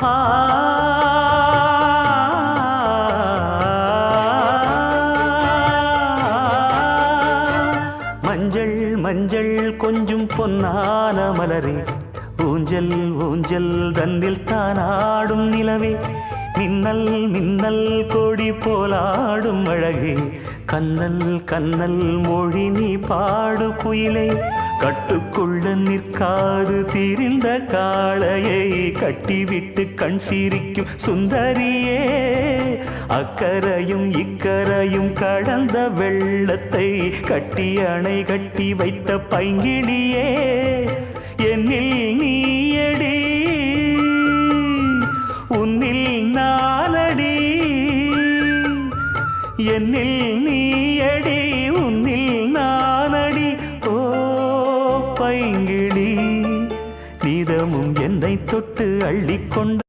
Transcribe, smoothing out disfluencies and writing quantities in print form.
ஆ மஞ்சள் மஞ்சள் கொஞ்சம் பொன்னான மலரே, ஊஞ்சல் ஊஞ்சல் தன்னில் தானாடும் நிலவே, மின்னல் மின்னல் கொடி போலாடும் அழகே, கண்ணல் கண்ணல் மொழி நீ பாடு குயிலே, கட்டுக்குள்ள நிற்காது திரிந்த காளையை கட்டிவிட்டு கண் சிரிக்கும் சுந்தரியே, அக்கரையும் இக்கரையும் கடந்த வெள்ளத்தை கட்டி அணை கட்டி வைத்த பைங்கிளியே, என்னில் நீயடி உன்னில் நானடி, என்னில் நீயடி உன்னில் நானடி. ஓ பைங்கிளி, நீதமும் என்னை தொட்டு அள்ளிக்கொண்ட